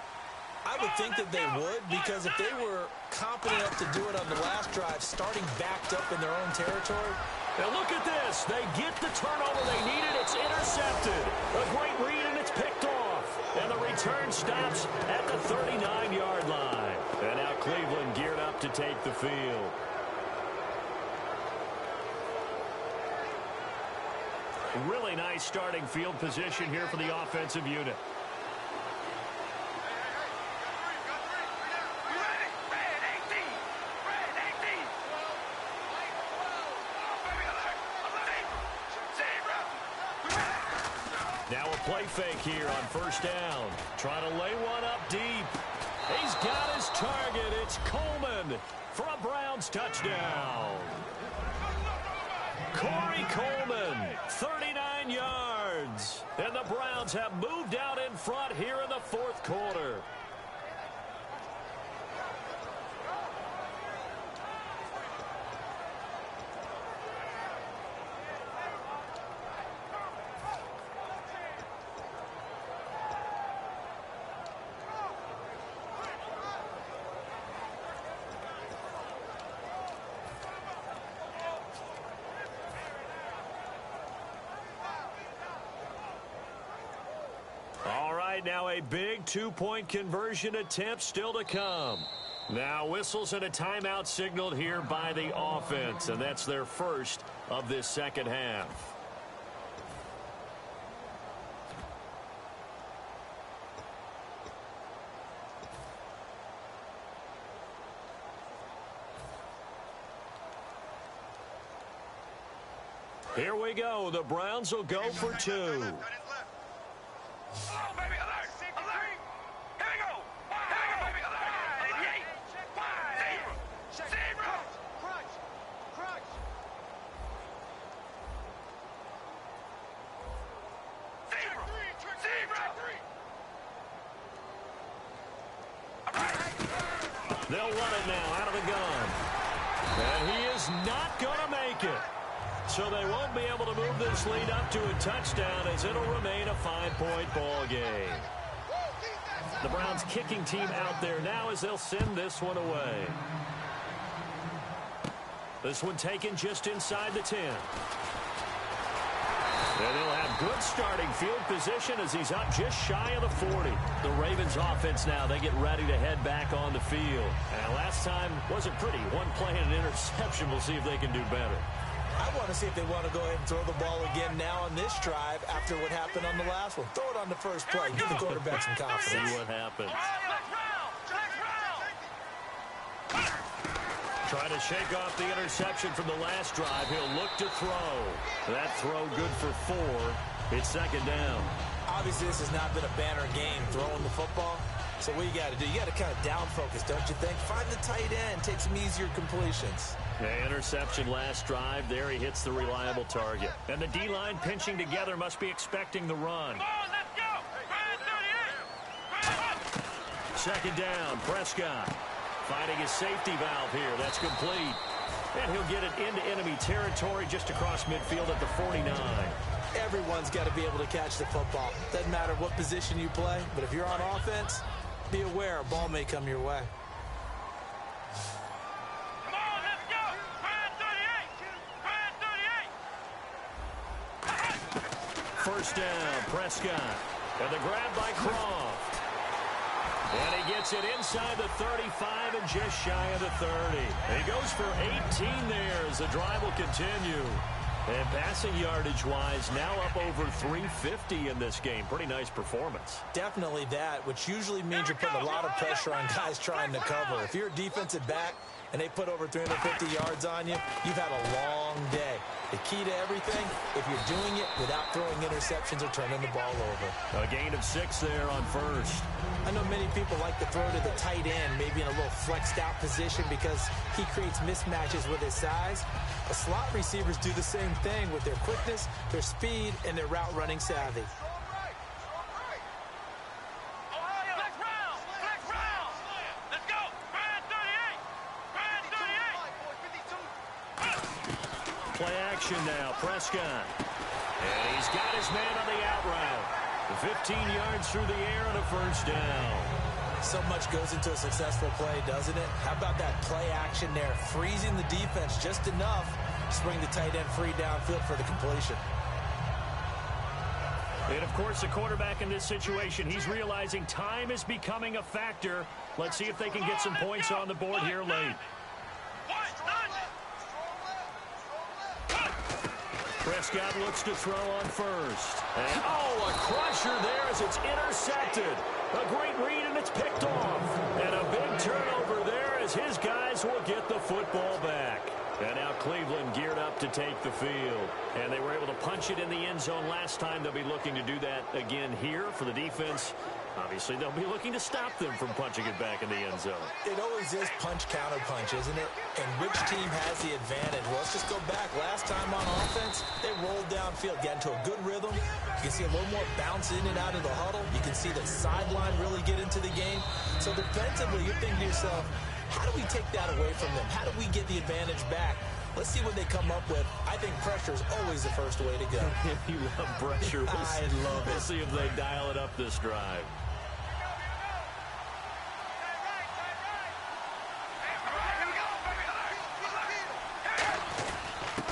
I would think that they would, because if they were competent enough to do it on the last drive, starting backed up in their own territory. Now look at this. They get the turnover they needed. It's intercepted. A great read, and it's picked off. And the return stops at the 39-yard line. And now Cleveland geared up to take the field. Really nice starting field position here for the offensive unit. Now a play fake here on 1st down. Trying to lay one up deep. He's got his target. It's Coleman for a Browns touchdown. Corey Coleman, 39 yards. And the Browns have moved out in front here in the fourth quarter. Now a big two-point conversion attempt still to come. Now whistles and a timeout signaled here by the offense, and that's their first of this second half. Here we go. The Browns will go for 2. Oh, baby, alert! Alert! They'll run it now out of the gun. And he is not going to make it. So they won't be able to move this lead up to a touchdown as it'll remain a 5-point ball game. The Browns kicking team out there now as they'll send this one away. This one taken just inside the 10. And they'll have good starting field position as he's up just shy of the 40. The Ravens offense now, they get ready to head back on the field. And last time wasn't pretty. One play and an interception. We'll see if they can do better. I want to see if they want to go ahead and throw the ball again now on this drive after what happened on the last one. Throw it on the first play. Give the quarterback some confidence. See what happens. Trying to shake off the interception from the last drive. He'll look to throw. That throw good for 4. It's second down. Obviously, this has not been a banner game throwing the football. So what you got to do, you got to kind of down focus, don't you think? Find the tight end, take some easier completions. Yeah, interception last drive. There he hits the reliable target. And the D-line pinching together must be expecting the run. Come on, let's go. Second down, Prescott. Finding his safety valve here. That's complete. And he'll get it into enemy territory just across midfield at the 49. Everyone's got to be able to catch the football. Doesn't matter what position you play, but if you're on offense, be aware a ball may come your way. Come on, let's go. 38. First down, Prescott. And the grab by Croft. And he gets it inside the 35 and just shy of the 30. He goes for 18 there as the drive will continue. And passing yardage-wise, now up over 350 in this game. Pretty nice performance. Definitely that, which usually means you're putting a lot of pressure on guys trying to cover. If you're a defensive back and they put over 350 yards on you, you've had a long day. The key to everything, if you're doing it without throwing interceptions or turning the ball over. A gain of 6 there on first. I know many people like to throw to the tight end, maybe in a little flexed out position because he creates mismatches with his size. The slot receivers do the same thing with their quickness, their speed, and their route running savvy. Let's go. Play action now, Prescott. And he's got his man on the out route. 15 yards through the air and a first down. So much goes into a successful play, doesn't it? How about that play action there, freezing the defense just enough to swing the tight end free downfield for the completion. And, of course, the quarterback in this situation, he's realizing time is becoming a factor. Let's see if they can get some points on the board here late. Prescott looks to throw on first. And, oh, a crusher there as it's intercepted. A great read, and it's picked off. And a big turnover there as his guys will get the football back. And now Cleveland geared up to take the field. And they were able to punch it in the end zone last time. They'll be looking to do that again here for the defense. Obviously, they'll be looking to stop them from punching it back in the end zone. It always is punch-counter-punch, isn't it? And which team has the advantage? Well, let's just go back. Last time on offense, they rolled downfield, got into a good rhythm. You can see a little more bounce in and out of the huddle. You can see the sideline really get into the game. So defensively, you're thinking to yourself, how do we take that away from them? How do we get the advantage back? Let's see what they come up with. I think pressure is always the first way to go. You love pressure. I love it. We'll see if they dial it up this drive.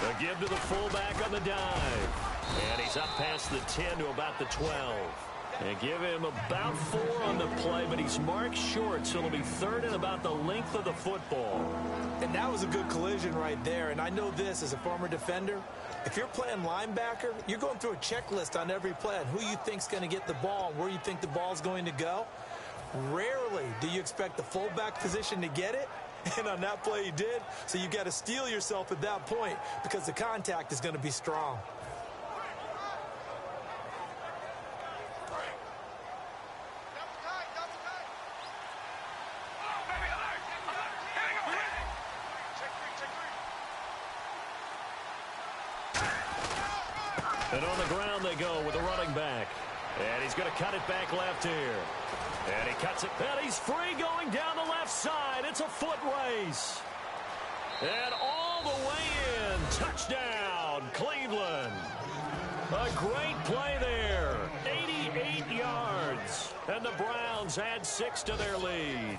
A give to the fullback on the dive. And he's up past the 10 to about the 12. And give him about 4 on the play, but he's marked short, so it'll be third and about the length of the football. And that was a good collision right there. And I know this as a former defender. If you're playing linebacker, you're going through a checklist on every play on who you think's going to get the ball and where you think the ball's going to go. Rarely do you expect the fullback position to get it. And on that play he did. So you got to steel yourself at that point because the contact is going to be strong. And on the ground they go with the running back. And he's going to cut it back left here. And he Cuts it. And he's free going down the left side. It's a foot race. And all the way in. Touchdown, Cleveland. A great play there. 88 yards. And the Browns add 6 to their lead.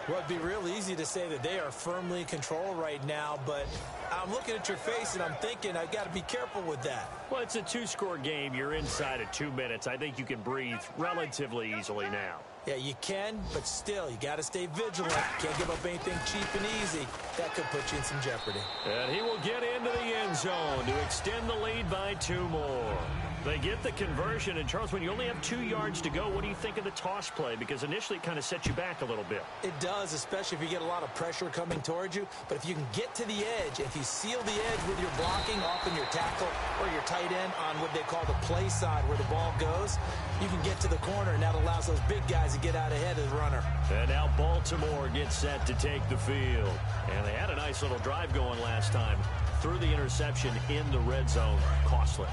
Well, it'd be real easy to say that they are firmly in control right now, but I'm looking at your face and I'm thinking I've got to be careful with that. Well, it's a 2-score game. You're inside of 2 minutes. I think you can breathe relatively easily now. Yeah, you can, but still, you got to stay vigilant. Can't give up anything cheap and easy. That could put you in some jeopardy. And he will get into the end zone to extend the lead by 2 more. They get the conversion. And, Charles, when you only have 2 yards to go, what do you think of the toss play? Because initially it kind of sets you back a little bit. It does, especially if you get a lot of pressure coming towards you. But if you can get to the edge, if you seal the edge with your blocking, often your tackle or your tight end on what they call the play side where the ball goes, you can get to the corner, and that allows those big guys to get out ahead of the runner. And now Baltimore gets set to take the field. And they had a nice little drive going last time. Threw the interception in the red zone. Costly.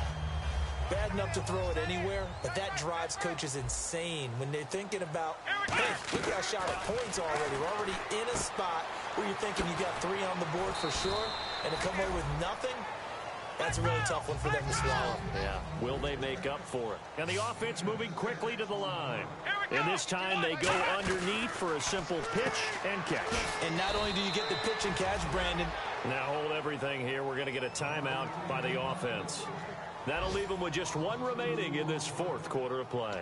Bad enough to throw it anywhere, but that drives coaches insane when they're thinking about, hey, we got a shot at points already. We're already in a spot where you're thinking you got 3 on the board for sure, and to come away with nothing, that's a really tough one for them to swallow. Yeah, will they make up for it? And the offense moving quickly to the line. And this time they go underneath for a simple pitch and catch. And not only do you get the pitch and catch, Brandon. Now hold everything here. We're going to get a timeout by the offense. That'll leave them with just 1 remaining in this 4th quarter of play.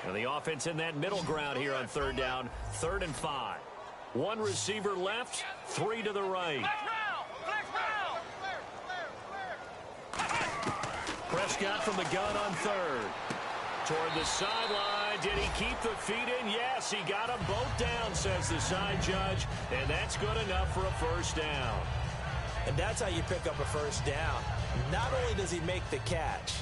And the offense in that middle ground here on 3rd down. 3rd and 5. 1 receiver left, 3 to the right. Prescott from the gun on 3rd. Toward the sideline. Did he keep the feet in? Yes, he got them both down, says the side judge. And that's good enough for a 1st down. And that's how you pick up a 1st down. Not only does he make the catch,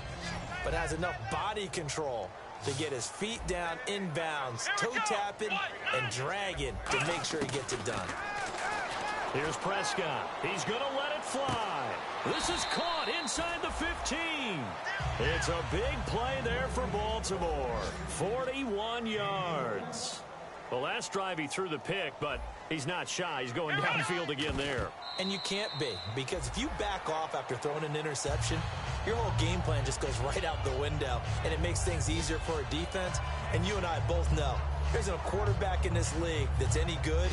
but has enough body control to get his feet down inbounds, toe tapping and dragging to make sure he gets it done. Here's Prescott. He's going to let it fly. This is caught inside the 15. It's a big play there for Baltimore. 41 yards. The last drive he threw the pick, but he's not shy. He's going downfield again there. And you can't be, because if you back off after throwing an interception, your whole game plan just goes right out the window, and it makes things easier for a defense. And you and I both know there isn't a quarterback in this league that's any good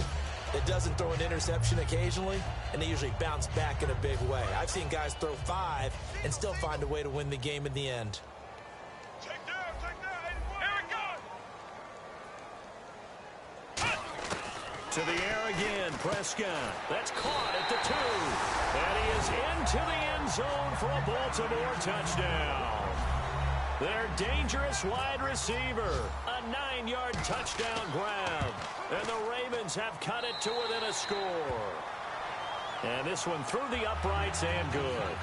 that doesn't throw an interception occasionally, and they usually bounce back in a big way. I've seen guys throw 5 and still find a way to win the game in the end. To the air again, Prescott. That's caught at the 2. And he is into the end zone for a Baltimore touchdown. Their dangerous wide receiver. A 9-yard touchdown grab. And the Ravens have cut it to within a score. And this one through the uprights and good.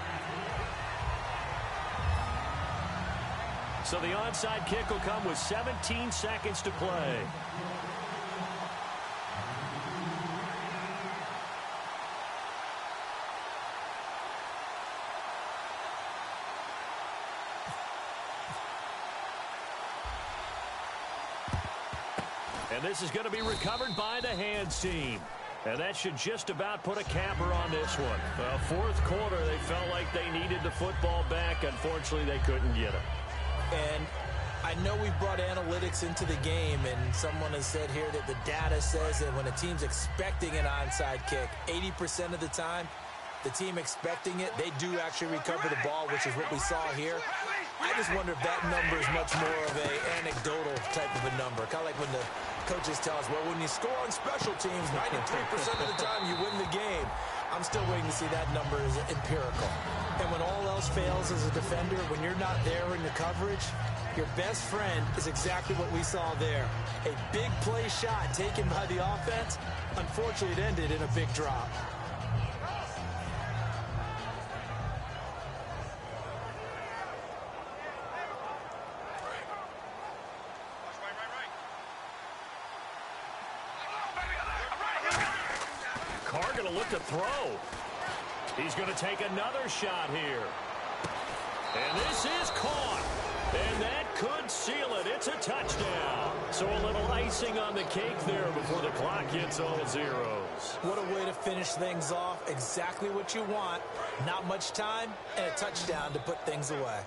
So the onside kick will come with 17 seconds to play. And this is going to be recovered by the hands team. And that should just about put a capper on this one. 4th quarter, they felt like they needed the football back. Unfortunately, they couldn't get it. And I know we've brought analytics into the game, and someone has said here that the data says that when a team's expecting an onside kick, 80% of the time, the team expecting it, they do actually recover the ball, which is what we saw here. I just wonder if that number is much more of an anecdotal type of a number. Kind of like when the coaches tell us, well, when you score on special teams, 93% of the time you win the game. I'm still waiting to see that number is empirical. And when all else fails as a defender, when you're not there in the coverage, your best friend is exactly what we saw there. A big play shot taken by the offense. Unfortunately, it ended in a big drop. Carr going to look to throw. He's going to take another shot here. This is caught. And that could seal it. It's a touchdown. So a little icing on the cake there before the clock hits all zeros. What a way to finish things off. Exactly what you want. Not much time and a touchdown to put things away.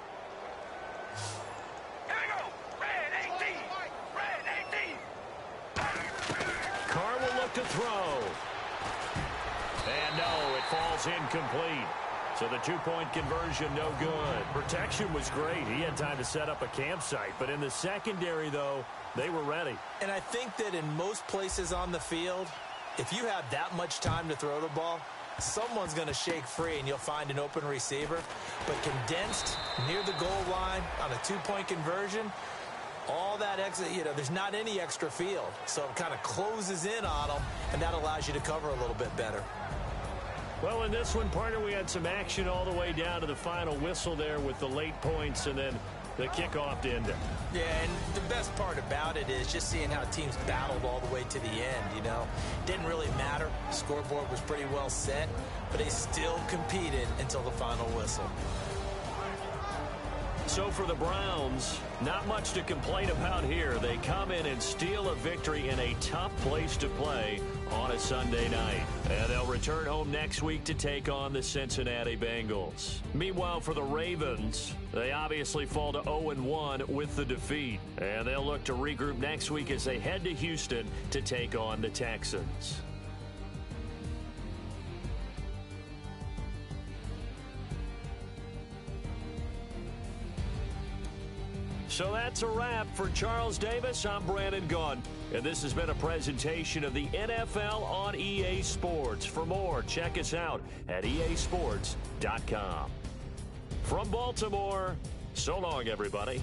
Here we go. Red 18. Red 18. Carr will look to throw. And no, it falls incomplete. So the two-point conversion, no good. Protection was great. He had time to set up a campsite. But in the secondary, though, they were ready. And I think that in most places on the field, if you have that much time to throw the ball, someone's going to shake free and you'll find an open receiver. But condensed near the goal line on a two-point conversion, all that extra, there's not any extra field. So it kind of closes in on them, and that allows you to cover a little bit better. Well, in this one, partner, we had some action all the way down to the final whistle there with the late points and then the kickoff to end it. Yeah, and the best part about it is just seeing how teams battled all the way to the end, Didn't really matter. The scoreboard was pretty well set, but they still competed until the final whistle. So for the Browns, not much to complain about here. They come in and steal a victory in a tough place to play on a Sunday night. And they'll return home next week to take on the Cincinnati Bengals. Meanwhile, for the Ravens, they obviously fall to 0-1 with the defeat. And they'll look to regroup next week as they head to Houston to take on the Texans. So that's a wrap. For Charles Davis, I'm Brandon Gunn. And this has been a presentation of the NFL on EA Sports. For more, check us out at easports.com. From Baltimore, so long, everybody.